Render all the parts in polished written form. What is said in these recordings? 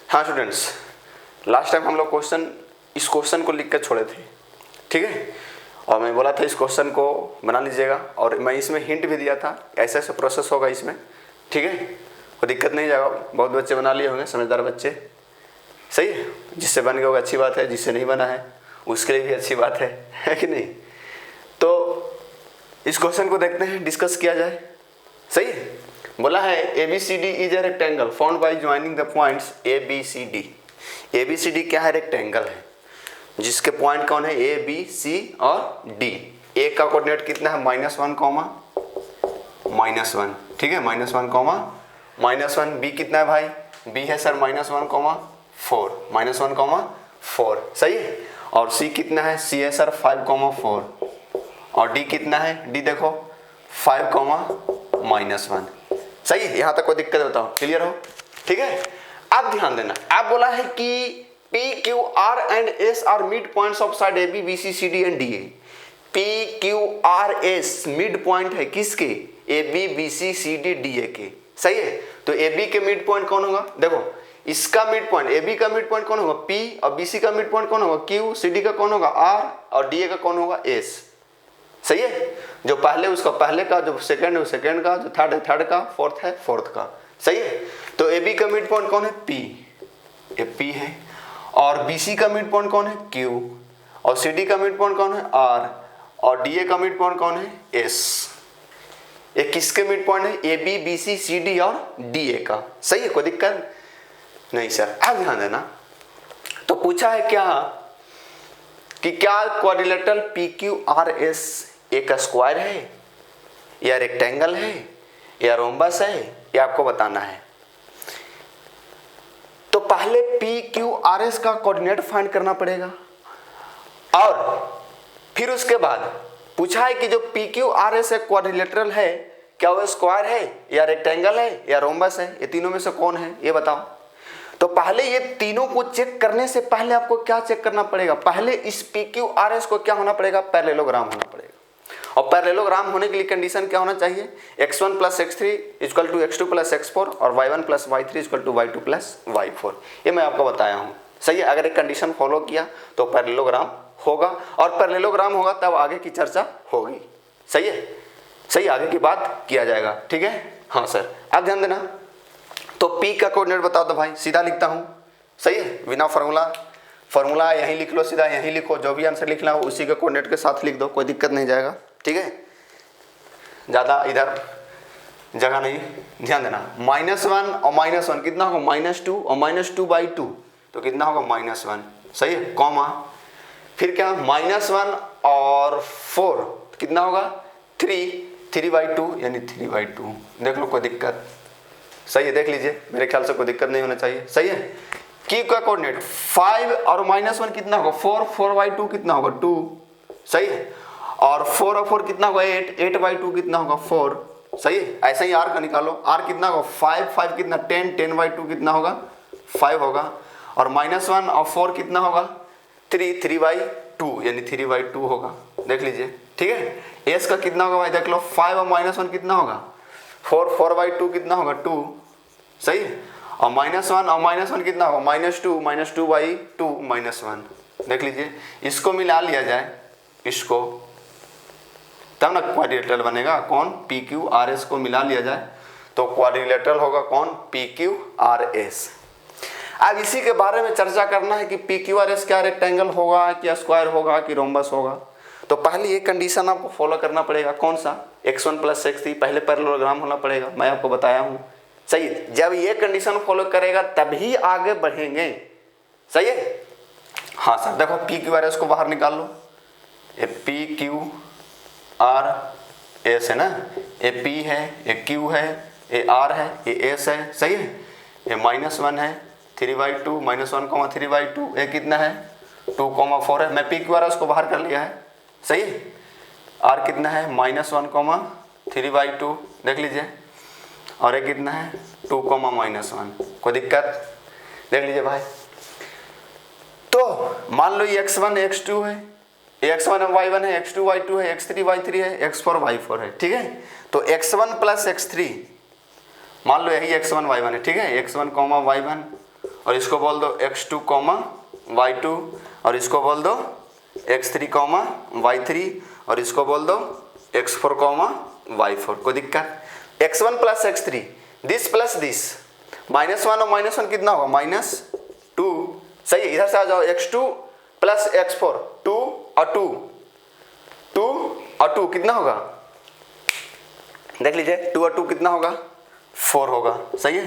हाँ students, last time हम लोग इस क्वेश्चन को लिख कर छोड़े थे, ठीक है। और मैं बोला था इस क्वेश्चन को बना लीजिएगा, और मैं इसमें हिंट भी दिया था ऐसे ऐसे प्रोसेस होगा इसमें, ठीक है। कोई दिक्कत नहीं जाएगा, बहुत बच्चे बना लिए होंगे, समझदार बच्चे, सही है। जिससे बन गया होगा अच्छी बात है, जिससे नहीं बना है उसके लिए भी अच्छी बात है कि नहीं। तो इस क्वेश्चन को देखते हैं, डिस्कस किया जाए, सही है। बोला है ABCD is a rectangle found by joining the points ABCD। ABCD क्या है? रेक्टेंगल है जिसके पॉइंट कौन है? A, B, C और D। A का कोऑर्डिनेट कितना है? -1, -1, ठीक है, -1, -1। B कितना है भाई? B है सर -1, 4, -1, 4, सही है। और C कितना है? C है सर 5, 4। और D कितना है? D देखो 5, -1, सही है। यहाँ तक कोई दिक्कत बताओ, क्लियर हो? ठीक है। अब ध्यान देना, आप बोला है कि P, Q, R and S are mid points of side AB, BC, CD and DA। P, Q, R, S mid point है किसके? AB, BC, CD, DA के, सही है। तो AB के मिड पॉइंट कौन होगा? देखो इसका मिड पॉइंट, AB का मिड पॉइंट कौन होगा? P, और BC का मिड पॉइंट कौन होगा? Q, CD का कौन होगा? R, और DA का कौन होगा? S, सही है। जो पहले उसका पहले का, जो सेकंड है वो सेकंड का, जो थर्ड है थर्ड का, फोर्थ है फोर्थ का, सही है। तो AB का मिड पॉइंट कौन है? P, ये P है। और BC का मिड पॉइंट कौन है? Q, और CD का मिड पॉइंट कौन है? R, और DA का मिड पॉइंट कौन है? S। ये किसके मिड पॉइंट है? AB, BC, CD और DA का, सही है। कोई दिक्कत नहीं सर। अब ध्यान देना, तो पूछा है क्या कि क्या क्वाड्रिलेटरल PQRS एक स्क्वायर है या रेक्टेंगल है या रोम्बस है, ये आपको बताना है। तो पहले PQRS का कोऑर्डिनेट फाइंड करना पड़ेगा, और फिर उसके बाद पूछा है कि जो PQRS एक क्वाड्रिलेटरल है, क्या वो स्क्वायर है या रेक्टेंगल है या रोम्बस है, ये तीनों में से कौन है ये बताओ। तो पहले ये तीनों को चेक करने से पहले आपको क्या चेक करना पड़ेगा? पहले इस PQRS को क्या होना पड़ेगा? पैरेललोग्राम होना पड़ेगा। और पैरेललोग्राम होने के लिए कंडीशन क्या होना चाहिए? x1 + x3 = x2 + x4 और y1 + y3 = y2 + y4। ये मैं आपको बताया हूँ, सही है। अगर एक कंडीशन फॉलो किया तो पैरेललोग्राम होगा, और पैरेललोग्राम होगा तब आगे की चर्चा होगी, सही है। सही, आगे की बात किया जाएगा, ठीक है। हाँ सर, अब ध्यान देना। तो P का कोऑर्डिनेट बताओ तो भाई सीधा लिखता हूँ, सही है, बिना फार्मूला यहीं लिख लो, सीधा यहीं लिखो, जो भी आंसर लिखना हो उसी के कोऑर्डिनेट के साथ लिख दो, कोई दिक्कत नहीं जाएगा, ठीक है। ज़्यादा इधर जगह नहीं, ध्यान देना। -1 और -1 कितना होगा? -2, और -2/2 तो कितना होगा? -1, सही है, कॉमा। फिर क्या? -1 और 4 कितना होगा? 3/2 यानी 3/2। देख लो, कोई दिक्कत? सही है, देख लीजिए, मेरे ख्याल से कोई दिक्कत नहीं होना चाहिए, सही है। Q का कोऑर्डिनेट 5 और -1 कितना होगा? 4/2 कितना होगा? 2, सही है। और 4 और 4 कितना होगा? 8/2 कितना होगा? 4, सही है। ऐसे ही R का निकालो, R कितना होगा? 5 कितना? 10/2 कितना होगा? 5 होगा। और -1 और 4 कितना होगा? 3/2 यानी 3/2 होगा, देख लीजिए, ठीक है। S का कितना होगा भाई? देख लो, 5 और -1 कितना होगा? 4/2 कितना होगा? 2, सही है। और -1 और -1 कितना होगा? -2 -2/2 -1, देख लीजिए। इसको मिला लिया जाए, इसको, तब ना क्वाड्रिलेटरल बनेगा। कौन? PQRS को मिला लिया जाए तो क्वाड्रिलेटरल होगा कौन? PQRS। अब इसी के बारे में चर्चा करना है कि PQRS क्या रेक्टेंगल होगा, क्या स्क्वायर होगा, कि रोम्बस होगा। तो पहले ये कंडीशन आपको फॉलो करना पड़ेगा, कौन सा? x1 + x3, पहले पैरेललोग्राम होना पड़ेगा, मैं आपको बताया हूँ, सही है। जब ये कंडीशन फॉलो करेगा तभी आगे बढ़ेंगे, सही है। हाँ सर, देखो PQRS को बाहर निकाल लो, ये PQRS है ना, ये P है, ये Q है, ये R है, ये S है, सही है। ये -1 है, 3/2, -1, 3/2, ये कितना है? 2, 4 है। मैं PQRS को बाहर कर लिया है, सही है। R कितना है? -1, 3/2, देख लीजिए। और ये कितना है? 2, -1, कोई दिक्कत? देख लीजिए भाई। तो मान लो ये x1 x2 है, x1 y1 है, x2 y2 है, x3 y3 है, x4 y4 है, ठीक है। तो x1 + x3, मान लो यही x1 y1 है, ठीक है। x1, y1 और इसको बोल दो x2 y2 और इसको बोल दो x3 y3 और इसको बोल दो x4 y4। कोई दिक्कत? x1 plus x3 this plus this -1 और -1 कितना होगा -2। सही है, इधर से आ जाओ x2 प्लस x4 2 और 2 कितना होगा? देख लीजिए 2 और 2 कितना होगा? 4 होगा। सही है।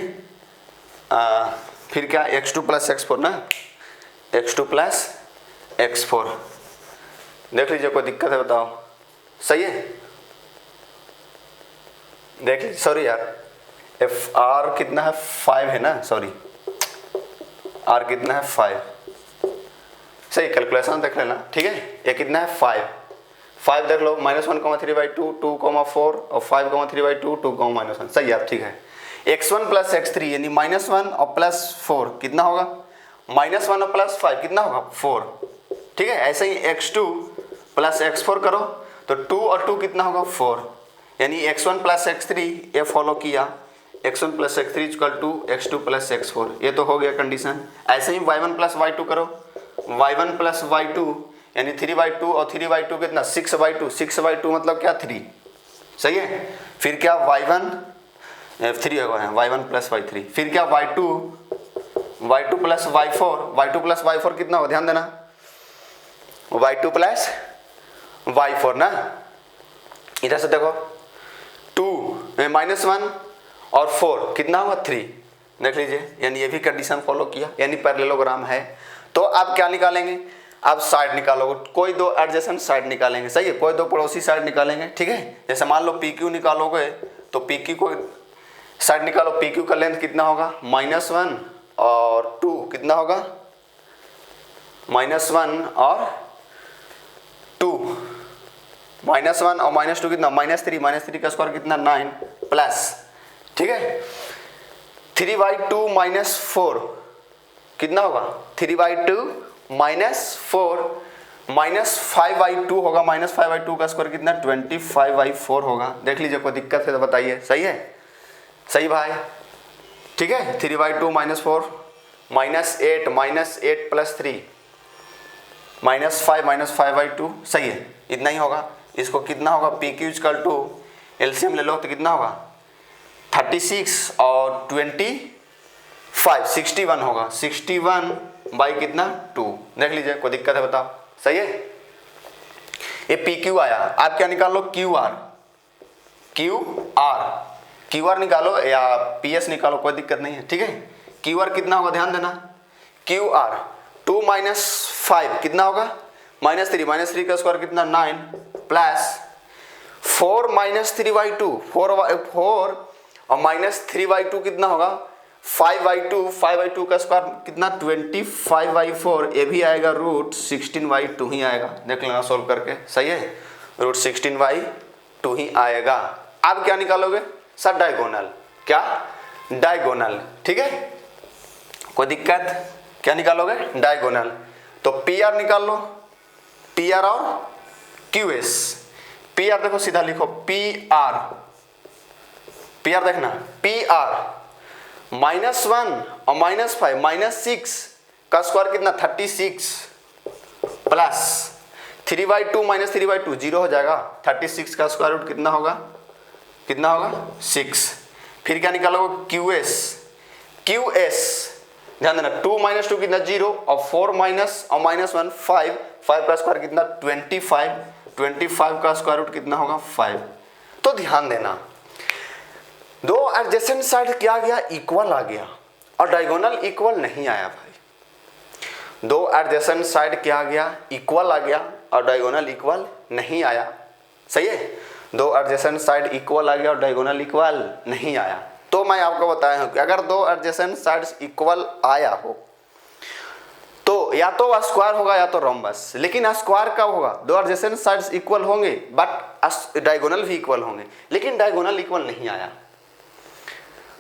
फिर क्या x2 प्लस x4 ना, x2 प्लस x4। देख लीजिए कोई दिक्कत है बताओ? सही है, देख लीजिए। सॉरी यार, एफ आर कितना है 5 है ना, सॉरी आर कितना है 5। सही, कैलकुलेशन देख लेना। ठीक है, ये कितना है 5 देख लो, -1,3/2 2,4 और 5,3/2 2,-1। सही है, ठीक है। x1 प्लस x3 यानी -1 और +4 कितना होगा? -1 और +5 कितना होगा? 4। ठीक है, ऐसे ही x2 प्लस x4 करो तो 2 और 2 कितना होगा? 4। यानी x1 प्लस x3 ये फॉलो किया, x1 plus x3 equal to x2 plus x4। ये तो हो गया कंडीशन। ऐसे ही y1 प्लस y2 करो, y1 प्लस y2 यानी 3/2 और 3/2 कितना? 6/2। 6/2 मतलब क्या? 3। सही है। फिर क्या y1 3 है, y1 प्लस y3। फिर क्या y2 प्लस y4 कितना हो? ध्यान देना, y2 प्लस y4 ना। इधर से देखो 2 -1 और 4 कितना होगा? 3। देख लीजिए, यानी ये भी कंडीशन फॉलो किया, यानी पैरेललोग्राम है। तो आप क्या निकालेंगे? आप साइड निकालोगे, कोई दो एडजेसेंट साइड निकालेंगे। सही है, कोई दो पड़ोसी साइड निकालेंगे। ठीक है, जैसे मान लो PQ निकालोगे तो PQ को साइड निकालो। PQ का लेंथ कितना होगा? -1 और 2 कितना होगा? -1 और 2, -1 और -2 कितना? -3 का स्क्वायर कितना? 9 प्लस। ठीक है, 3/2 -4 कितना होगा? 3/2 -4 -5/2 होगा। -5/2 का स्क्वायर कितना? 25/4 होगा। देख लीजिए, कोई दिक्कत है तो बताइए। सही है, सही भाई। ठीक है, 3/2 -4 -8 प्लस 3 -5 5/2। सही है, इतना ही होगा। इसको कितना होगा? PQ इक्वल टू एलसीएम ले लो तो कितना होगा? 36 और 25 61 होगा। 61 बाई कितना? 2। देख लीजिए, कोई दिक्कत है बताओ? सही है, ये PQ आया। आप क्या निकालो? QR निकालो या PS निकालो, कोई दिक्कत नहीं है। ठीक है, QR कितना होगा? ध्यान देना, QR 2 - 5 कितना होगा? -3 का स्क्वायर कितना? 9 प्लस 4 -3/2 4 और -3/2 कितना होगा? 5/2 का स्क्वायर कितना? 25/4। ये भी आएगा √16/2 ही आएगा। देख लेना सोल्व करके। सही है, √16/2 ही आएगा। अब क्या निकालोगे सर? डायगोनल। क्या? डायगोनल। ठीक है, कोई दिक्कत? क्या निकालोगे? डायगोनल। तो PR निकाल लो, PR और QS। PR देखो, सीधा लिखो PR देखना, PR -1 और -5 -6 का स्क्वायर कितना? 36 प्लस 3/2 -3/2 0 हो जाएगा। 36 का स्क्वायर रूट कितना होगा? 6। फिर क्या निकालोगे? QS ध्यान देना, 2 - 2 कितना? 0 और 4 और -1 5 का स्क्वायर कितना? 25 का स्क्वायर रूट कितना होगा? 5। तो ध्यान देना, दो एडजेसेंट साइड क्या आ गया? इक्वल आ गया, और डायगोनल इक्वल नहीं आया भाई। दो एडजेसेंट साइड क्या आ गया? इक्वल आ गया, और डायगोनल इक्वल नहीं आया। सही है, दो एडजेसेंट साइड इक्वल आ गया और डायगोनल इक्वल नहीं आया। तो मैं आपको बताया हूं कि अगर दो एडजेसेंट साइड्स इक्वल आया हो तो या तो स्क्वायर होगा या तो रोम्बस। लेकिन स्क्वायर कब होगा? दो एडजेसेंट साइड्स इक्वल होंगे बट डायगोनल भी इक्वल होंगे, लेकिन डायगोनल इक्वल नहीं आया।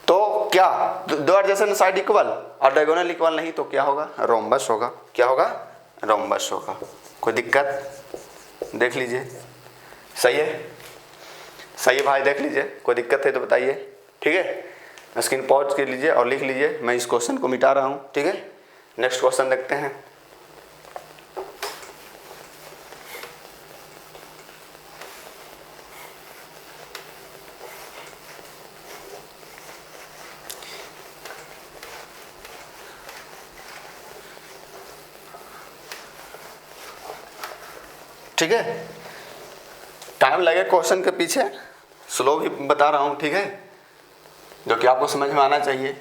तो क्या दो एडजेसेंट साइड इक्वल और डायगोनल इक्वल नहीं तो क्या होगा? रोम्बस होगा। क्या होगा? रोम्बस होगा। कोई दिक्कत? देख लीजिए। सही है, सही है भाई, देख लीजिए। कोई दिक्कत है तो बताइए। ठीक है, स्क्रीन पॉज कर लीजिए और लिख लीजिए, मैं इस क्वेश्चन को मिटा रहा हूँ, ठीक है। नेक्स्ट क्वेश्चन देखते हैं। ठीक है, टाइम लगे क्वेश्चन के पीछे, स्लो भी बता रहा हूँ, ठीक है, जो कि आपको समझ में आना चाहिए।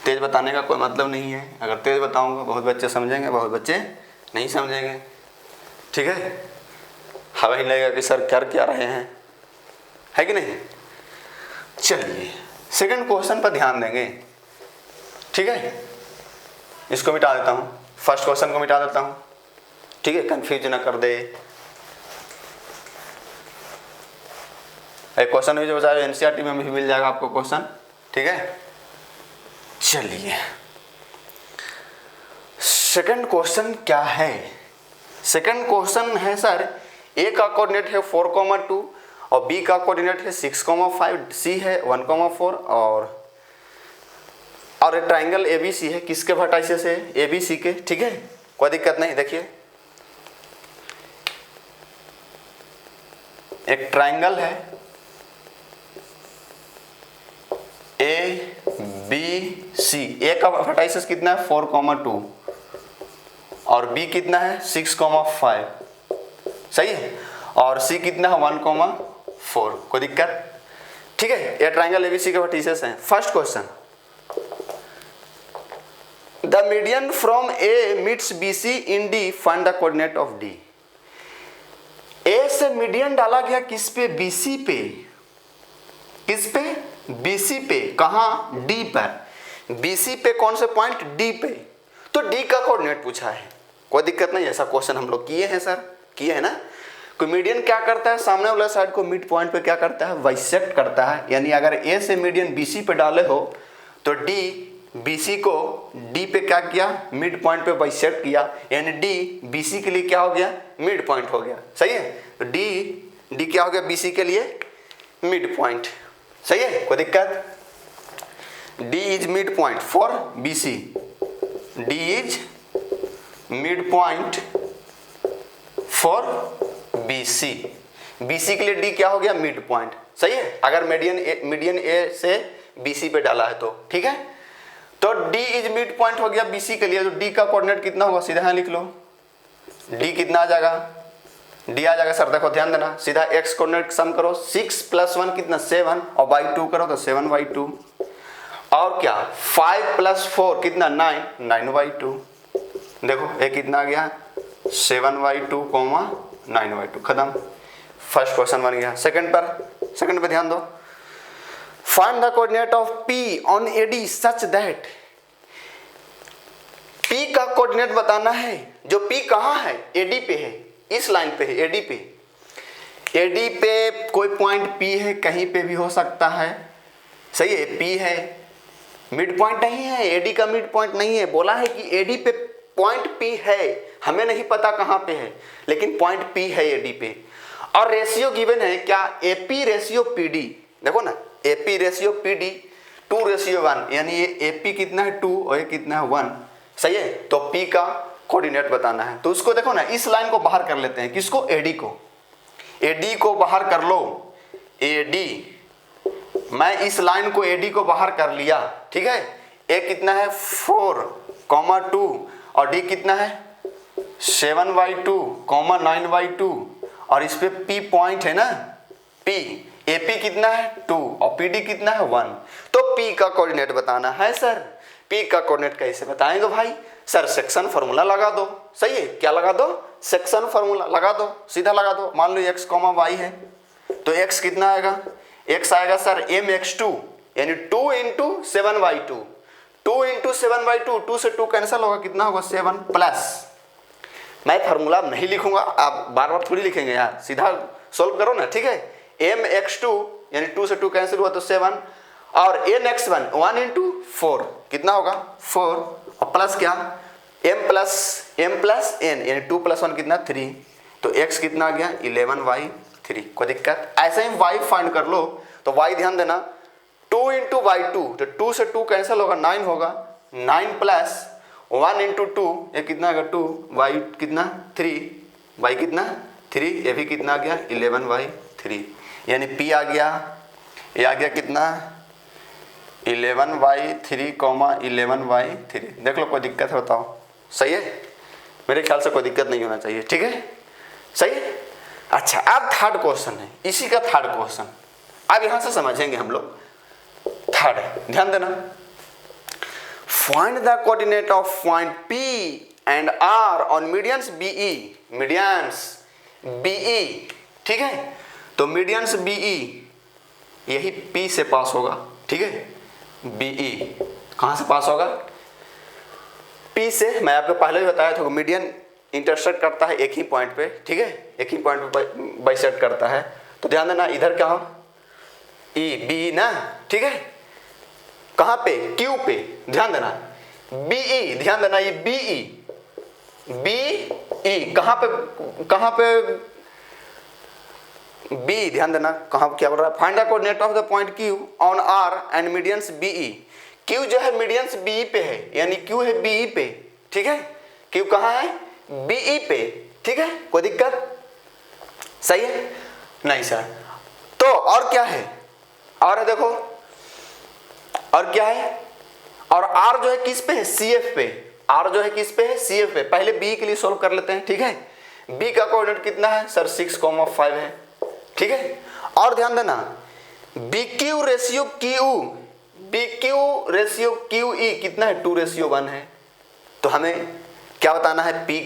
तेज बताने का कोई मतलब नहीं है, अगर तेज बताऊंगा बहुत बच्चे समझेंगे, बहुत बच्चे नहीं समझेंगे, ठीक है। हमें ही लगेगा कि सर कर क्या रहे हैं, है कि नहीं। चलिए सेकंड क्वेश्चन पर ध्यान देंगे, ठीक है। इसको मिटा देता हूँ, फर्स्ट क्वेश्चन को मिटा देता हूँ, ठीक है, कंफ्यूज ना कर दे। एक क्वेश्चन भी जो बताया एनसीईआरटी में भी मिल जाएगा आपको क्वेश्चन, ठीक है। चलिए सेकंड क्वेश्चन क्या है। सेकंड क्वेश्चन है सर, ए का कोऑर्डिनेट है 4,2 और बी का कोऑर्डिनेट है 6,5, सी है 1,4 और एक ट्राइंगल एबीसी है। किसके वर्टाइसेस है? एबीसी के, ठीक है, कोई दिक्कत नहीं। देखिए एक ट्राइंगल है ए बी सी, ए का वर्टाइसेस कितना है 4,2 और बी कितना है 6,5, सही है, और सी कितना है 1,4, कोई दिक्कत, ठीक है। ये ट्राइंगल एबीसी के वर्टिसेस हैं। First question, the median from A meets BC in D, find the coordinate of D. A से मीडियन डाला गया किस पे? बीसी पे। किस पे? बीसी पे। कहां? डी पर। बीसी पे कौन से पॉइंट? डी पे। तो डी का कोऑर्डिनेट पूछा है, कोई दिक्कत नहीं, ऐसा क्वेश्चन हम लोग किए हैं सर, किए हैं ना। कोई मीडियन क्या करता है? सामने वाला साइड को मिड पॉइंट पे क्या करता है? बाइसेक्ट करता है। यानी अगर ए से मीडियन बीसी पे डाले हो तो डी बीसी को डी पे क्या किया? मिड पॉइंट पे बाइसेक्ट किया, यानी डी बीसी के लिए क्या हो गया? मिड पॉइंट हो गया, सही है। तो डी क्या हो गया? बीसी के लिए मिड पॉइंट, सही है, कोई दिक्कत। D is mid point for BC, D is mid point for BC. BC के लिए डी क्या हो गया? मिड पॉइंट, सही है, अगर मीडियन ए से बीसी पे डाला है तो, ठीक है। तो डी इज मिड पॉइंट हो गया बीसी के लिए, तो डी का कोऑर्डिनेट कितना होगा? सीधा यहाँ लिख लो, डी कितना आ जाएगा? डी आ जाएगा सर, देखो ध्यान देना, सीधा एक्स कोऑर्डिनेट सम करो, 6 + 1 कितना? 7 और बाई 2 करो तो 7/2 और क्या 5 + 4 कितना? 9/2। देखो ये कितना आ गया? 7/2, 9/2, खत्म। फर्स्ट क्वेश्चन बन गया। सेकंड पे ध्यान दो। Find the coordinate of P on AD such that, P का कोऑर्डिनेट बताना है, जो P कहाँ है? AD पे है, इस लाइन पे है, AD पे। AD पे कोई पॉइंट P है, कहीं पे भी हो सकता है, सही है, P है, मिड पॉइंट नहीं है, AD का मिड पॉइंट नहीं है। बोला है कि AD पे पॉइंट P है, हमें नहीं पता कहाँ पे है, लेकिन पॉइंट P है AD पे। और रेशियो गिवन है क्या? AP रेशियो PD, देखो ना, AP रेशियो PD 2:1, यानी ये AP कितना है? 2 और ये कितना है? 1, सही है। तो P का कोऑर्डिनेट बताना है, तो उसको देखो ना, इस लाइन को बाहर कर लेते हैं। किसको? AD को। AD को बाहर कर लो, AD, मैं इस लाइन को AD को बाहर कर लिया, ठीक है। A कितना है? 4,2 और D कितना है? 7/2, 9/2 और इस पे P पॉइंट है ना, P, AP कितना है? 2 और PD कितना है? 1। तो P का कोऑर्डिनेट बताना है सर। P का कोऑर्डिनेट कैसे बताएंगे भाई? सर सेक्शन फार्मूला लगा दो, सही है, क्या लगा दो? सेक्शन फार्मूला लगा दो, सीधा लगा दो। मान लो x, y है, तो x कितना आएगा? x आएगा सर mx2, यानी 2 × 7/2, 2 × 7/2, 2 से 2 कैंसिल होगा, कितना होगा? 7 प्लस, मैं फार्मूला नहीं लिखूंगा, आप बार बार थोड़ी लिखेंगे यार, सीधा सोल्व करो ना, ठीक है। mx2 यानी 2 से 2 कैंसिल हुआ तो 7 और nx1 1 × 4 कितना होगा? 4 और प्लस क्या? m प्लस n यानी 2 + 1 कितना? 3, तो x कितना आ गया? 11/3, कोई दिक्कत। ऐसे ही y फाइंड कर लो, तो y ध्यान देना 2 इंटू वाई टू, तो 2 से 2 कैंसिल होगा, 9 होगा, 9 प्लस 1 इंटू 2, ये कितना आएगा 2, वाई कितना 3, वाई कितना 3, ये भी कितना आ गया 11/3, यानी पी आ गया, ये आ गया कितना 11/3, 11/3। देख लो कोई दिक्कत है बताओ, सही है? मेरे ख्याल से कोई दिक्कत नहीं होना चाहिए, ठीक है, सही है। अच्छा, अब थर्ड क्वेश्चन है, इसी का थर्ड क्वेश्चन, अब यहां से समझेंगे हम लोग। थर्ड है, ध्यान देना, find the coordinate of point P and R on medians BE, medians BE, ठीक है। तो मीडियंस BE यही P से पास होगा, ठीक है। BE कहां से पास होगा? P से। मैं आपको पहले भी बताया था, मीडियन इंटरसेक्ट करता है एक ही पॉइंट पे, ठीक है, एक ही पॉइंट पे बाइसेक्ट करता है। तो ध्यान देना, इधर क्या हो E BE ना, ठीक है, कहां पे? Q पे। ध्यान देना BE, ध्यान देना ये BE कहां पे B, ध्यान देना कहां, क्या बोल रहा है? Find the coordinate of the point Q on R and medians BE। Q जो है मीडियंस BE पे है, यानी Q है BE पे, ठीक है। Q कहां है? BE पे, ठीक है। कोई दिक्कत? सही है? नहीं सर। तो और क्या है? और है, देखो और क्या है? और R जो है किस पे है? CF पे। R जो है किस पे है? CF पे। पहले B के लिए सोल्व कर लेते हैं, ठीक है। B का कोऑर्डिनेट कितना है सर? 6,5 है, ठीक है। और ध्यान देना BQ रेशियो QE कितना है? 2:1 है। तो हमें क्या बताना है? Q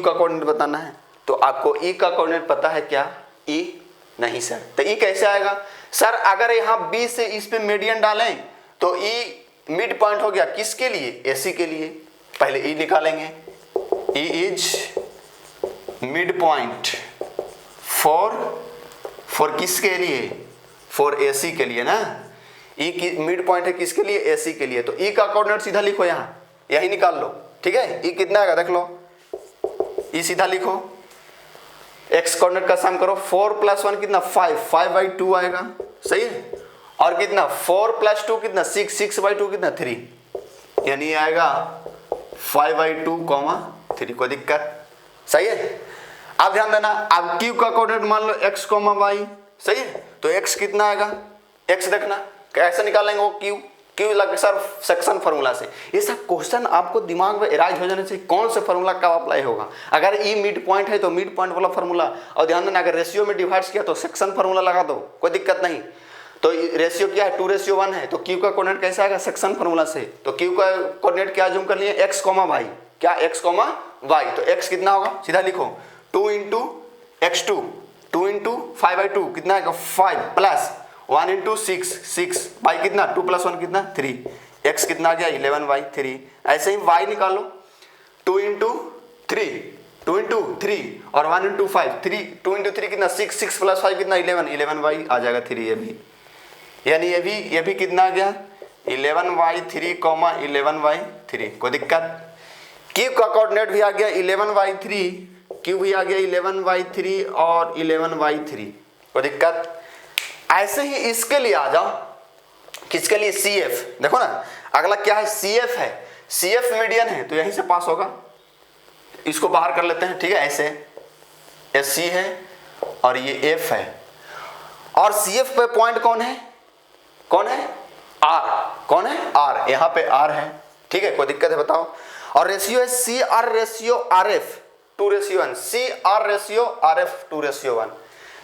का कोऑर्डिनेट बताना है। तो आपको E का कोऑर्डिनेट पता है क्या? E नहीं सर। तो E कैसे आएगा सर? अगर यहाँ B से इस पे मीडियन डालें तो E मिड पॉइंट हो गया, किसके लिए? AC के लिए। पहले E निकालेंगे, E is mid point for किसके लिए? फॉर AC के लिए ना। E की मिड पॉइंट है किसके लिए? AC के लिए। तो E का कोऑर्डिनेट सीधा लिखो, यहाँ यही निकाल लो, ठीक है। E कितना आएगा देख लो, E सीधा लिखो, X कोऑर्डिनेट का सम करो, 4 + 1 कितना? 5/2 आएगा, सही है। और कितना? 4 + 2 कितना? 6/2 कितना? 3, यानी आएगा 5/2, 3। कोई दिक्कत? सही है। अब ध्यान देना, अब Q का कोऑर्डिनेट मान लो X, Y, सही है। तो X कितना आएगा? X देखना कैसे निकालेंगे वो Q लगे सर सेक्शन फार्मूला से। ये सब क्वेश्चन आपको दिमाग में इराज हो जाने चाहिए, कौन से फार्मूला कब अप्लाई होगा। अगर E मिड पॉइंट है तो मिड पॉइंट वाला फार्मूला, और ध्यान देना अगर रेशियो में डिवाइड किया तो सेक्शन फार्मूला लगा दो, कोई दिक्कत नहीं। तो रेशियो क्या है? 2:1 है। तो Q का कोऑर्डिनेट कैसे आएगा? सेक्शन फार्मूला से। तो Q का कोऑर्डिनेट क्या जूम कर लिए? X, Y, क्या? X, Y। तो X कितना होगा? सीधा लिखो 2 इंटू X2, 2 इंटू 5/2 कितना आएगा? 5 प्लस 1 इंटू 6 बाई कितना? 2 + 1 कितना? 3। X कितना आ गया? 11/3। ऐसे ही Y निकालो, 2 इंटू 3 और 1 इंटू 5, 2 इंटू 3 कितना? 6 + 5 कितना? 11/, आ जाएगा 3। ये भी, यानी ये भी कितना आ गया? 11/3, 11/3। कोई दिक्कत? Q का कोऑर्डिनेट भी आ गया 11/3, Q भी आ गया 11/3 और 11/3। कोई दिक्कत? ऐसे ही इसके लिए आ जाओ, किसके लिए? CF। देखो ना अगला क्या है? CF है। CF मीडियन है तो यहीं से पास होगा, इसको बाहर कर लेते हैं, ठीक है। ऐसे SC है और ये F है, और CF पे पॉइंट कौन है? R। कौन है? R। यहाँ पे R है, ठीक है। कोई दिक्कत है बताओ? और रेशियो है CR ratio RF 2:1, CR ratio RF 2:1।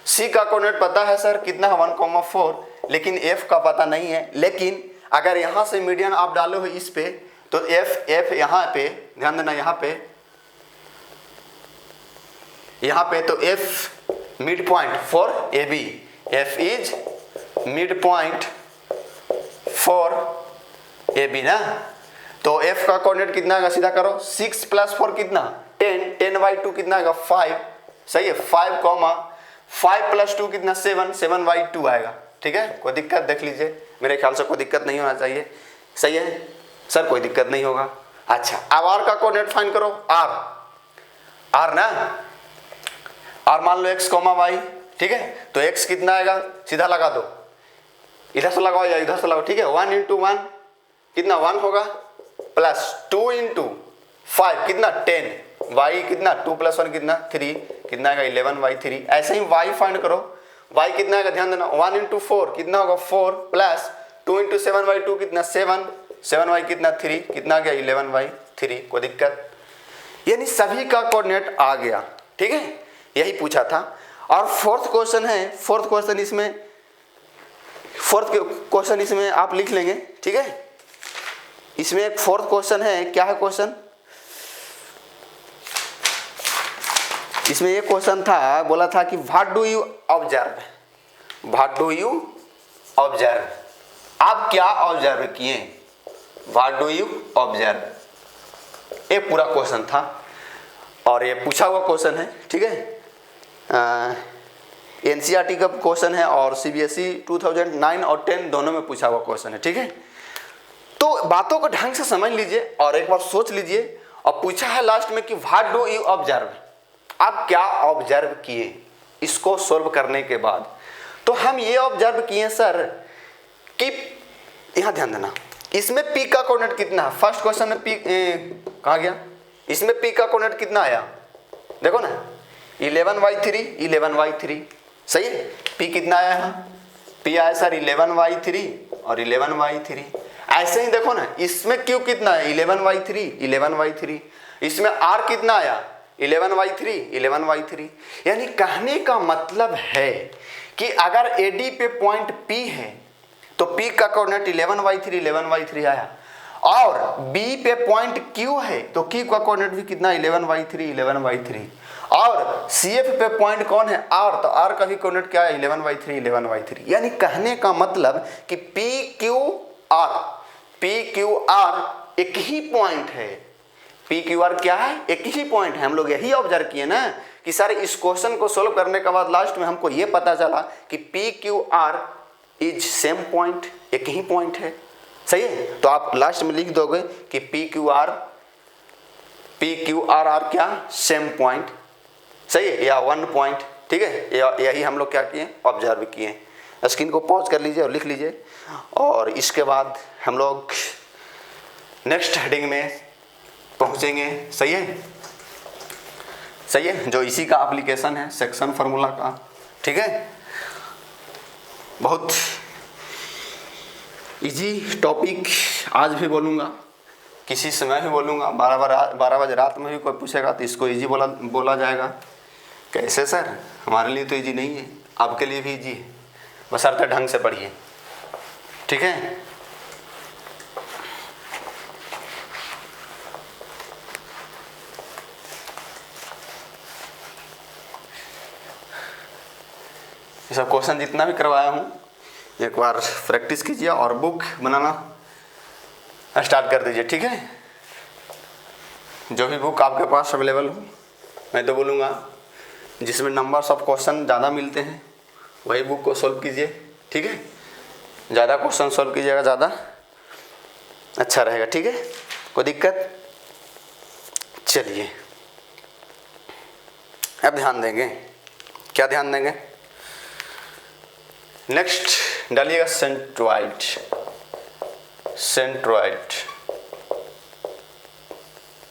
C का कोऑर्डिनेट पता है सर कितना है? 1,4, लेकिन F का पता नहीं है। लेकिन अगर यहाँ से मीडियन आप डाले हो इस पे तो F यहाँ पे, ध्यान देना यहाँ पे तो F mid point for AB, F is mid point for AB ना। तो F का कोऑर्डिनेट कितना आएगा? सीधा करो, 6 + 4 कितना? 10, 10/2 कितना आएगा? 5, सही है। 5 + 2 कितना? 7, 7/2 आएगा, ठीक है। कोई दिक्कत? देख लीजिए, मेरे ख्याल से कोई दिक्कत नहीं होना चाहिए, सही है सर, कोई दिक्कत नहीं होगा। अच्छा, अब R का कोऑर्डिनेट फाइंड करो। R ना, R मान लो X, Y, ठीक है। तो X कितना आएगा? सीधा लगा दो, इधर से लगाओ या इधर से लगाओ, ठीक है। 1 इंटू 1 कितना 1 होगा, प्लस 2 इंटू 5 कितना 10, y कितना 2 + 1 कितना 3, कितना आएगा 11y3। ऐसे ही y फाइंड करो, y कितना आएगा ध्यान देना, 1 इंटू 4 कितना होगा 4, प्लस 2 इंटू 7y2 कितना 7, 7y कितना 3, कितना आ गया 11y3। कोई दिक्कत, यानी सभी का कोऑर्डिनेट आ गया, ठीक है, यही पूछा था। और फोर्थ क्वेश्चन है, फोर्थ क्वेश्चन इसमें आप लिख लेंगे, ठीक है। इसमें एक फोर्थ क्वेश्चन है, क्या है क्वेश्चन, इसमें एक क्वेश्चन था, बोला था कि what do you observe, what do you observe, आप क्या ऑब्जर्व किए, व्हाट डू यू ऑब्जर्व, एक पूरा क्वेश्चन था और ये पूछा हुआ क्वेश्चन है, ठीक है। एनसीईआरटी का क्वेश्चन है और सीबीएसई 2009 और 10 दोनों में पूछा हुआ क्वेश्चन है, ठीक है। तो बातों को ढंग से समझ लीजिए और एक बार सोच लीजिए। और पूछा है लास्ट में कि व्हाट डू यू ऑब्जर्व, आप क्या ऑब्जर्व किए। इसको सोल्व करने के बाद तो हम ये ऑब्जर्व किए सर कि यहाँ ध्यान देना, इसमें पी का कोऑर्डिनेट कितना है, फर्स्ट क्वेश्चन में पी कहाँ गया, इसमें पी का कोऑर्डिनेट कितना आया, देखो ना 11y3 11y3, सही है। पी कितना आया यहाँ, पी आया सर 11y3 और 11y3। ऐसे ही देखो ना, इसमें क्यू कितना है 11y3 11y3, इसमें आर कितना आया 11y3 11y3। यानी कहने का मतलब है कि अगर एडी पे पॉइंट पी है तो पी का कोऑर्डिनेट 11y3 11y3 आया, और बी पे पॉइंट क्यू है तो क्यू का कोऑर्डिनेट भी कितना 11y3 11y3, और सी एफ पे पॉइंट कौन है आर, तो आर का भी कोऑर्डिनेट क्या है 11y3 11y3। यानी कहने का मतलब कि पी क्यू आर एक ही पॉइंट है, पी क्यू आर क्या है, एक ही पॉइंट है। हम लोग यही ऑब्जर्व किए ना कि सर इस क्वेश्चन को सोल्व करने के बाद लास्ट में हमको ये पता चला कि P Q R is same point, एक ही पॉइंट है, सही है। तो आप लास्ट में लिख दोगे कि पी क्यू आर आर क्या सेम पॉइंट, सही है, या 1 पॉइंट, ठीक है। यही हम लोग क्या किए ऑब्जर्व किए। स्क्रीन को पॉज कर लीजिए और लिख लीजिए, और इसके बाद हम लोग नेक्स्ट हेडिंग में पहुंचेंगे, सही है, सही है, जो इसी का एप्लीकेशन है सेक्शन फार्मूला का, ठीक है। बहुत इजी टॉपिक, आज भी बोलूँगा, किसी समय भी बोलूँगा, 12 बजे रात में भी कोई पूछेगा तो इसको इजी बोला जाएगा। कैसे सर, हमारे लिए तो इजी नहीं है, आपके लिए भी इजी है, बशर्ते ढंग से पढ़िए, ठीक है। ये सब क्वेश्चन जितना भी करवाया हूँ एक बार प्रैक्टिस कीजिए और बुक बनाना स्टार्ट कर दीजिए, ठीक है। जो भी बुक आपके पास अवेलेबल हो, मैं तो बोलूँगा जिसमें नंबर्स ऑफ क्वेश्चन ज़्यादा मिलते हैं वही बुक को सॉल्व कीजिए, ठीक है। ज़्यादा क्वेश्चन सॉल्व कीजिएगा ज़्यादा अच्छा रहेगा, ठीक है। कोई दिक्कत, चलिए अब ध्यान देंगे, क्या ध्यान देंगे, नेक्स्ट डालिएगा सेंट्रोइड। सेंट्रोइड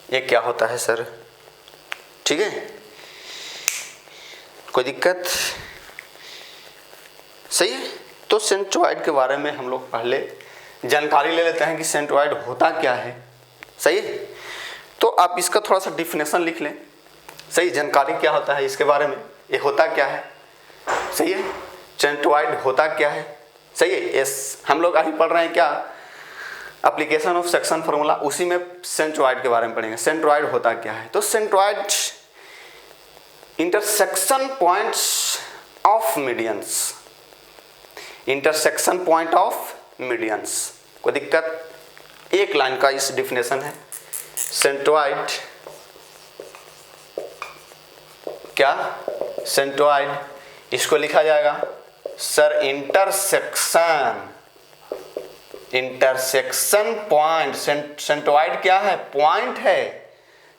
ये क्या होता है सर, ठीक है, कोई दिक्कत, सही है। तो सेंट्रोइड के बारे में हम लोग पहले जानकारी ले लेते हैं कि सेंट्रोइड होता क्या है, सही है। तो आप इसका थोड़ा सा डिफिनेशन लिख लें, सही, जानकारी क्या होता है इसके बारे में, ये होता क्या है, सही है, सेंट्रोइड होता क्या है, सही है। यस, हम लोग अभी पढ़ रहे हैं क्या, एप्लीकेशन ऑफ सेक्शन फार्मूला, उसी में सेंट्रोइड के बारे में पढ़ेंगे। सेंट्रोइड होता क्या है, तो centroid intersection points of medians, intersection point of medians. कोई दिक्कत, एक लाइन का इस डिफिनेशन है। सेंट्रोइड क्या, सेंट्रोइड इसको लिखा जाएगा सर इंटरसेक्शन पॉइंट। सेंट्रोइड क्या है, पॉइंट है।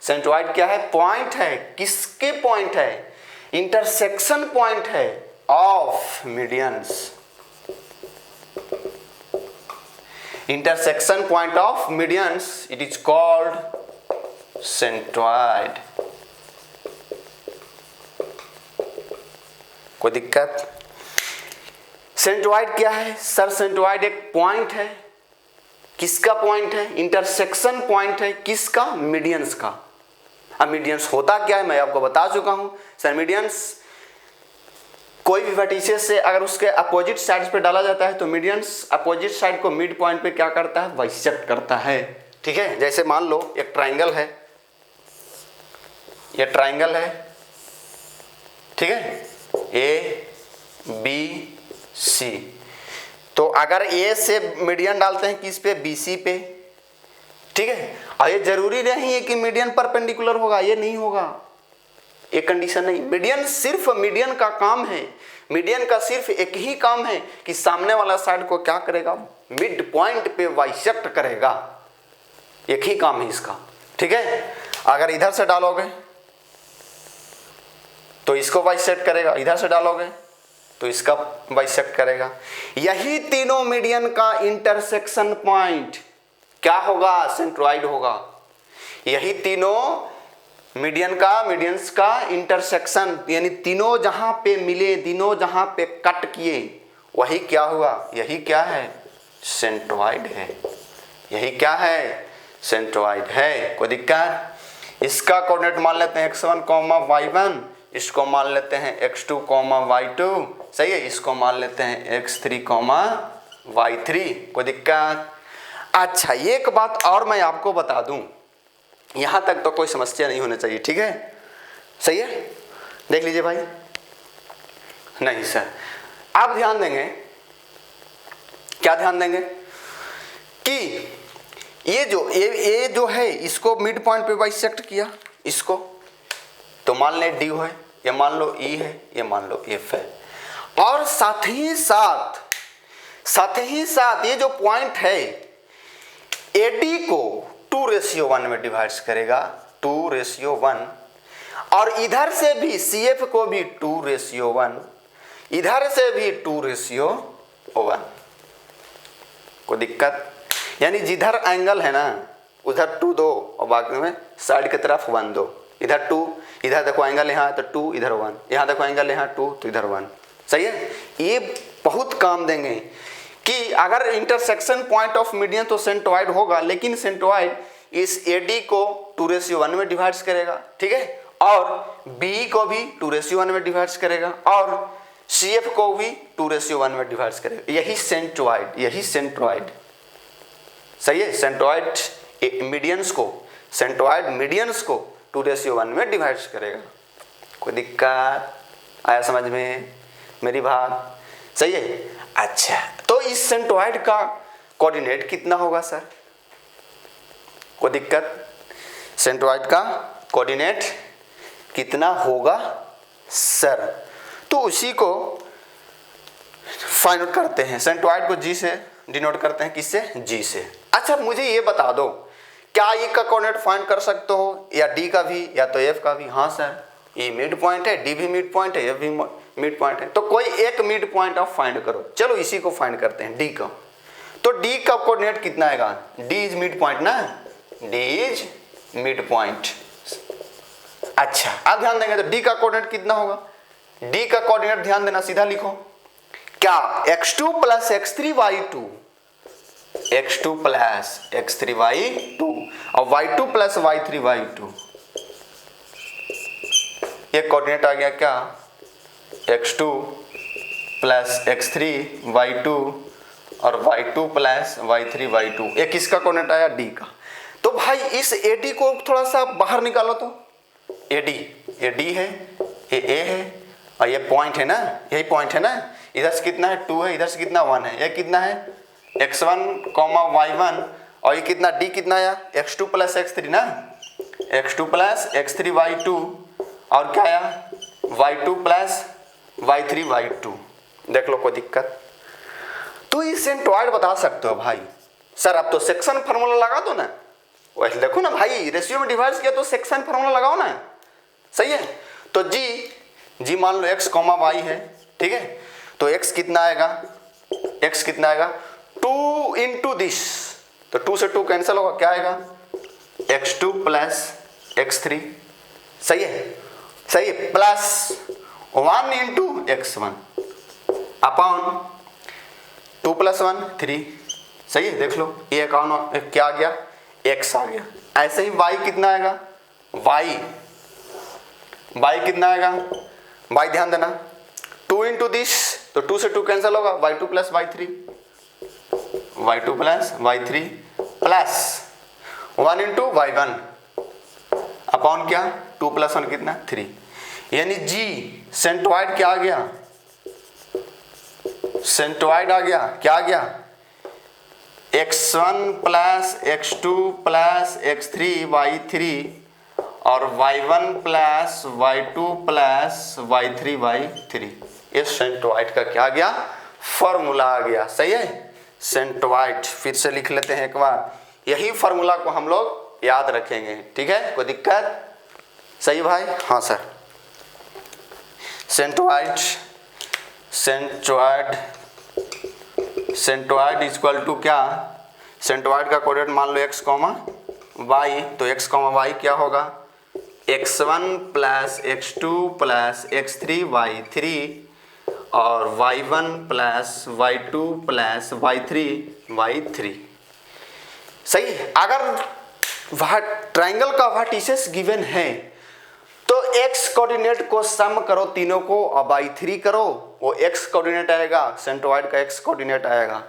सेंट्रोइड क्या है, पॉइंट है। किसके पॉइंट है, इंटरसेक्शन पॉइंट है of medians, intersection point of medians, it is called centroid. कोई दिक्कत? सेंट्रोइड क्या है सर? सेंट्रोइड एक पॉइंट है। किसका पॉइंट है? इंटरसेक्शन पॉइंट है। किसका? मीडियंस का। अब मीडियंस होता क्या है मैं आपको बता चुका हूं सर। मीडियंस कोई भी वर्टिसेस से अगर उसके अपोजिट साइड पे डाला जाता है तो मीडियंस अपोजिट साइड को मिड पॉइंट पे क्या करता है? बाइसेक्ट करता है। ठीक है, जैसे मान लो एक ट्राइंगल है, ये ट्राइंगल है, ठीक है, ए बी सी। तो अगर ए से मीडियन डालते हैं किस पे? बी सी पे। ठीक है, और ये जरूरी नहीं है कि मीडियन परपेंडिकुलर होगा, ये नहीं होगा, एक कंडीशन नहीं। मीडियन सिर्फ मीडियन का काम है, मीडियन का सिर्फ एक ही काम है कि सामने वाला साइड को क्या करेगा? मिड पॉइंट पे बाइसेक्ट करेगा। एक ही काम है इसका। ठीक है, अगर इधर से डालोगे तो इसको बाइसेक्ट करेगा, इधर से डालोगे तो इसका बाइसेक्ट करेगा। यही तीनों मीडियन का इंटरसेक्शन पॉइंट क्या होगा? सेंट्रोइड होगा। यही तीनों मीडियंस का इंटरसेक्शन, यानी तीनों जहां पे मिले, तीनों जहां पे कट किए, वही क्या हुआ? यही क्या है? सेंट्रोइड है। यही क्या है? सेंट्रोइड है। कोई दिक्कत? इसका कोऑर्डिनेट मान लेते हैं x1, y1, इसको मान लेते हैं x2, y2, सही है, इसको मान लेते हैं x3, y3। कोई दिक्कत? अच्छा, एक बात और मैं आपको बता दूं, यहां तक तो कोई समस्या नहीं होनी चाहिए। ठीक है, सही है, देख लीजिए भाई। नहीं सर, आप ध्यान देंगे, क्या ध्यान देंगे कि ये जो है इसको मिड पॉइंट पे बाइसेक्ट किया इसको, तो मान ले डी है, ये मान लो ई है, ये मान लो एफ है, और साथ ही साथ ये जो पॉइंट है एडी को 2:1 में डिवाइड करेगा, 2:1, और इधर से भी सीएफ को भी 2:1, इधर से भी 2:1। कोई दिक्कत? यानी जिधर एंगल है ना उधर 2 दो और बाकी में साइड की तरफ 1 दो। इधर 2, इधर देखो एंगल यहाँ तो 2, इधर 1, यहाँ देखो एंगल यहाँ 2 तो इधर 1। सही है, ये बहुत काम देंगे कि अगर इंटरसेक्शन पॉइंट ऑफ मीडियन तो सेंट्रोइड होगा, लेकिन सेंट्रोइड इस एडी को 2:1 में डिवाइड करेगा। ठीक है, और बी को भी 2:1 में डिवाइड करेगा, और सीएफ को भी 2:1 में डिवाइड करेगा। यही सेंट्रोइड। सही है, सेंट्रोइड मीडियंस को 2:1 में डिवाइड करेगा। कोई दिक्कत? आया समझ में मेरी बात? सही है। अच्छा, तो इस सेंट्रोइड का कोऑर्डिनेट कितना होगा सर? कोई दिक्कत? सेंट्रोइड का कोऑर्डिनेट कितना होगा सर? तो उसी को फाइंड आउट करते हैं। सेंट्रोइड को जी से डिनोट करते हैं, किससे? जी से। अच्छा, मुझे ये बता दो, क्या ई का कोऑर्डिनेट फाइंड कर सकते हो, या डी का भी, या तो एफ का भी? हाँ सर, ये मिड पॉइंट है, डी भी मिड पॉइंट है, एफ भी मिड पॉइंट है, तो कोई एक मिड पॉइंट आप फाइंड करो। चलो इसी को फाइंड करते हैं, डी का। तो डी का कोऑर्डिनेट कितना आएगा? डी इज मिड पॉइंट ना, डी इज मिड पॉइंट। अच्छा, अब ध्यान देंगे तो डी का कोऑर्डिनेट कितना होगा? डी का कोऑर्डिनेट ध्यान देना, सीधा लिखो, क्या? x2 + x3y2, x2 + x3y2 और y2 + y3y2। ये कोऑर्डिनेट आ गया क्या? x2 + x3y2 और y2 + y3y2। ये किसका कोऑर्डिनेट आया? डी का। तो भाई इस AD को थोड़ा सा बाहर निकालो तो, AD, ये D है, ये A है, और ये पॉइंट है ना, यही पॉइंट है ना। इधर से कितना है? 2 है, इधर से कितना? 1 है। ये कितना है? x1, y1, और ये कितना? D कितना आया? x2 + x3 ना, x2 + x3y2, और क्या आया? y2 + y3y2। देख लो, कोई दिक्कत? तो ये सेंट्रोइड बता सकते हो भाई। सर अब तो सेक्शन फार्मूला लगा दो ना, वैसे देखो ना भाई, रेशियो में डिवाइड किया तो सेक्शन फार्मूला लगाओ ना। सही है, तो जी मान लो x, y है, ठीक है, तो x कितना आएगा? 2 × दिस तो 2 से 2 कैंसिल होगा, क्या आएगा x2 प्लस x3, सही है, सही है, plus 1 into x1 upon 2 plus 1 3, सही है। देख लो ये अकाउंट क्या आ गया, x आ गया। ऐसे ही y कितना आएगा, y कितना आएगा, y ध्यान देना 2 इंटू दिस, तो 2 से 2 कैंसिल होगा, y2 plus y3 plus 1 into y1 upon क्या 2 प्लस 1 कितना 3, यानी g सेंट्रोइड क्या आ गया, सेंट्रोइड आ गया, क्या आ गया x1 plus x2 plus x3 y3 और y1 plus y2 plus y3 y3, ये सेंट्रोइड का क्या आ गया, फॉर्मूला आ गया, सही है। सेंट्रोइड फिर से लिख लेते हैं एक बार, यही फॉर्मूला को हम लोग याद रखेंगे, ठीक है, कोई दिक्कत, सही भाई, हाँ सर। सेंट्रोइड इक्वल टू क्या, सेंट्रोइड का कोऑर्डिनेट मान लो x, y, तो x, y क्या होगा x1 plus x2 plus x3 y3 और y1 plus y2 plus y3 y3, सही। अगर वह ट्राइंगल का वर्टिसेस गिवन है तो x कोऑर्डिनेट को सम करो तीनों को और y3 करो, वो x कोऑर्डिनेट आएगा, सेंट्रोइड का x कोऑर्डिनेट आएगा,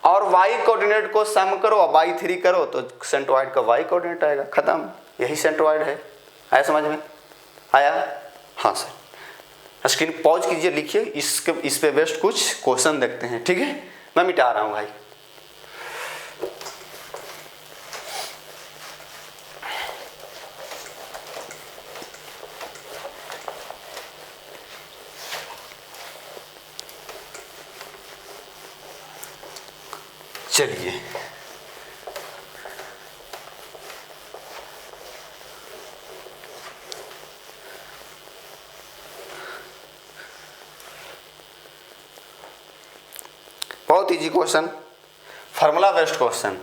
और y कोऑर्डिनेट को सम करो और y3 करो तो सेंट्रोइड का y कोऑर्डिनेट आएगा, खत्म, यही सेंट्रोइड है। आया समझ में, आया, हाँ सर। स्क्रीन पॉज कीजिए, लिखिए, इस पे बेस्ट कुछ क्वेश्चन देखते हैं, ठीक है, मैं मिटा रहा हूँ भाई। चलिए बहुत easy question, formula based question,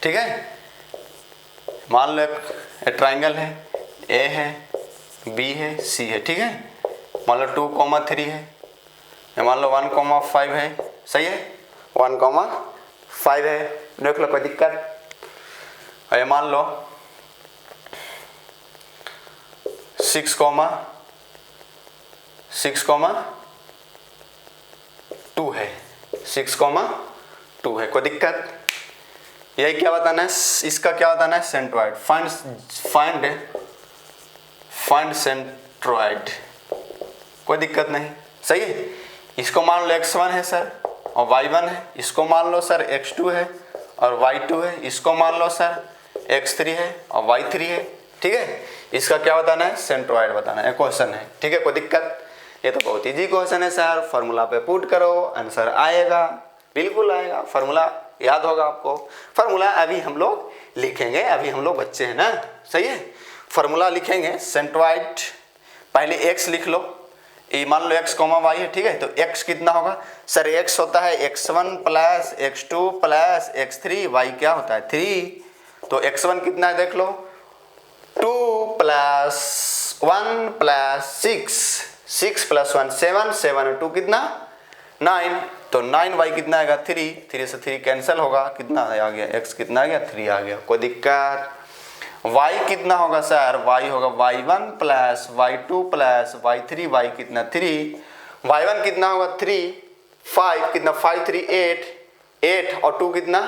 ठीक है। मान लो एक ट्राइंगल है, ए है, बी है, सी है, ठीक है। मान लो 2,3 है, मान लो 1,5 है, सही है, 1,5 है, देख लो कोई दिक्कत। और मान लो 6,2 है, 6,2 है, कोई दिक्कत। यही क्या बताना है, इसका क्या बताना है, सेंट्रोइड, फाइंड सेंट्रोइड, कोई दिक्कत नहीं, सही है। इसको मान लो x1 है सर और y1 है, इसको मान लो सर x2 है और y2 है, इसको मान लो सर x3 है और y3 है, ठीक है। इसका क्या बताना है, सेंट्रोइड बताना है, क्वेश्चन है, ठीक है, कोई दिक्कत। ये तो बहुत इजी क्वेश्चन है सर, फार्मूला पे पुट करो आंसर आएगा, बिल्कुल आएगा, फार्मूला याद होगा आपको। फार्मूला अभी हम लोग लिखेंगे, अभी हम लोग बच्चे हैं ना, सही है। फार्मूला लिखेंगे सेंट्रोइड, पहले x लिख लो, ये मान लो x, y है, ठीक है। तो x कितना होगा सर, x होता है x1 plus x2 plus x3, y क्या होता है 3, तो x1 कितना है देख लो 2 प्लस 1 प्लस 6 प्लस 1 7, 7 और 2 कितना 9, तो 9y कितना आएगा 3 से 3 कैंसिल होगा, कितना आ गया x कितना आ गया 3 आ गया, कोई दिक्कत। y कितना होगा सर, y होगा y1 plus y2 plus y3, y कितना 3, y1 कितना होगा 3, 5 कितना 5 3 8 और 2 कितना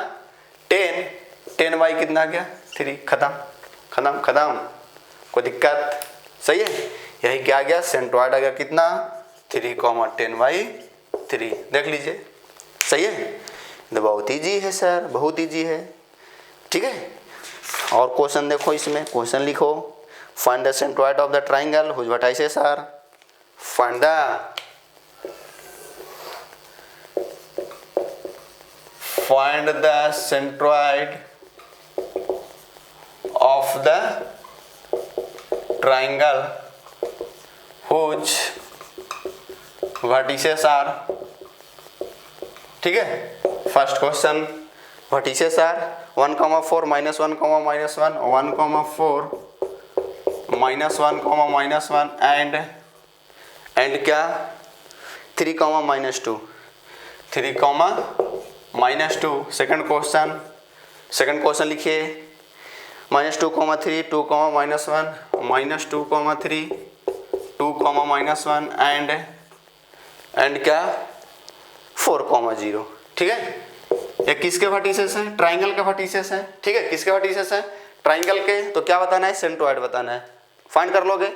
10 y कितना आ गया 3, खत्म, कोई दिक्कत, सही है। यही क्या आ गया, सेंट्रोइड आ गया कितना 3,10y3, देख लीजिए, सही है। तो बहुत ईजी है सर, बहुत ईजी है, ठीक है। और क्वेश्चन देखो, इसमें क्वेश्चन लिखो, find the centroid of the triangle whose vertices are, find the centroid of the triangle whose vertices are, ठीक है। First question vertices are 1, -4 -1, -1, 1, 4 -1, and क्या 3, -2, 3, -2। सेकंड क्वेश्चन लिखिए -2, 3, 2, -1, -2, 3, 2, -1 एंड क्या 4, 0। ठीक है, ये किसके वर्टिसेस हैं? ट्राइंगल के वर्टिसेस हैं। ठीक है, किसके वर्टिसेस हैं? ट्राइंगल के। तो क्या बताना है? सेंट्रोइड बताना है। फाइंड कर लोगे?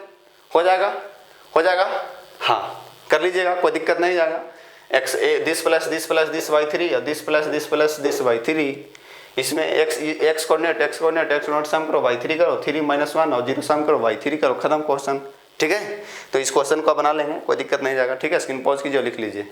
हो जाएगा? हाँ, कर लीजिएगा, कोई दिक्कत नहीं जाएगा। दिस प्लस दिस बाई 3 और दिस प्लस दिस बाई 3। इसमें एक्स कोऑर्डिनेट सम करो, बाई 3 करो, 3 -1 और 0 सम करो, बाई 3 करो, खत्म क्वेश्चन। ठीक है, तो इस क्वेश्चन को बना लेंगे, कोई दिक्कत नहीं जाएगा। ठीक है, स्क्रीन पॉज कीजिए और लिख लीजिए।